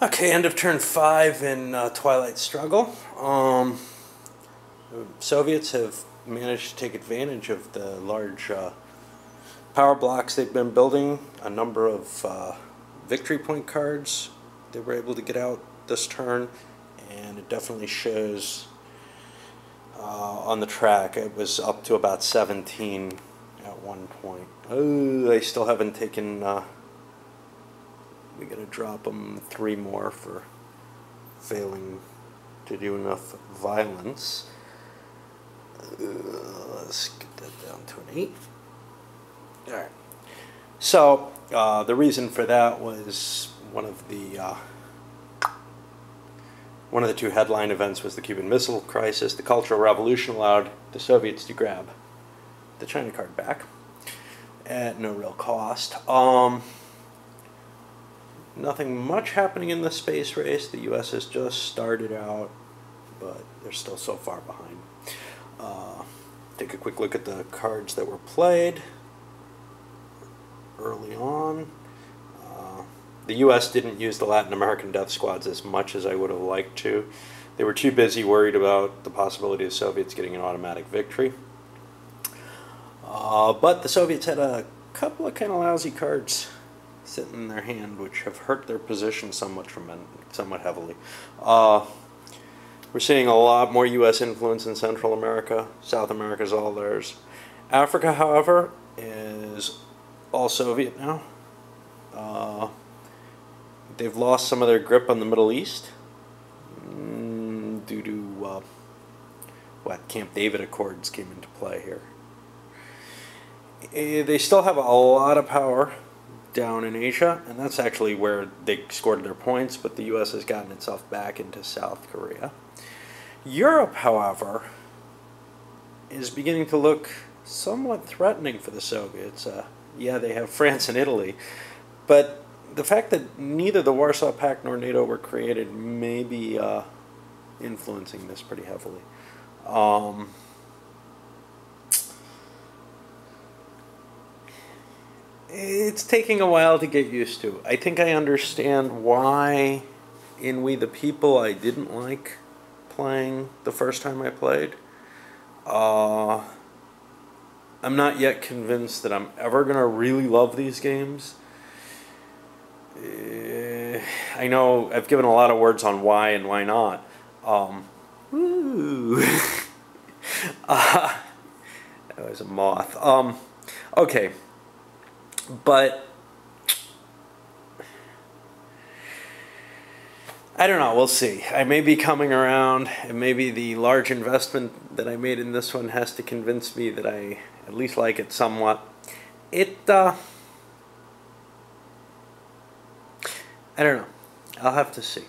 Okay, end of turn 5 in Twilight struggle. The Soviets have managed to take advantage of the large power blocks they've been building. A number of victory point cards they were able to get out this turn, and it definitely shows on the track. It was up to about 17 at one point. Oh, they still haven't taken... we gotta drop them 3 more for failing to do enough violence. Let's get that down to an 8. Alright. So, the reason for that was one of the 2 headline events was the Cuban Missile Crisis. The Cultural Revolution allowed the Soviets to grab the China card back at no real cost. Nothing much happening in the space race. The U.S. has just started out, but they're still so far behind. Take a quick look at the cards that were played early on. The U.S. didn't use the Latin American death squads as much as I would have liked to. They were too busy worried about the possibility of the Soviets getting an automatic victory. But the Soviets had a couple of kind of lousy cards sitting in their hand, which have hurt their position somewhat heavily. We're seeing a lot more U.S. influence in Central America. South America is all theirs. Africa, however, is all Soviet now. They've lost some of their grip on the Middle East due to what Camp David Accords came into play here. They still have a lot of power down in Asia, and that's actually where they scored their points, but the U.S. has gotten itself back into South Korea. Europe, however, is beginning to look somewhat threatening for the Soviets. Yeah, they have France and Italy, but the fact that neither the Warsaw Pact nor NATO were created may be influencing this pretty heavily. It's taking a while to get used to. I think I understand why in We the People I didn't like playing the first time I played. I'm not yet convinced that I'm ever going to really love these games. I know I've given a lot of words on why and why not. That was a moth. Okay. But I don't know, we'll see. I may be coming around, and maybe the large investment that I made in this one has to convince me that I at least like it somewhat. I don't know. I'll have to see.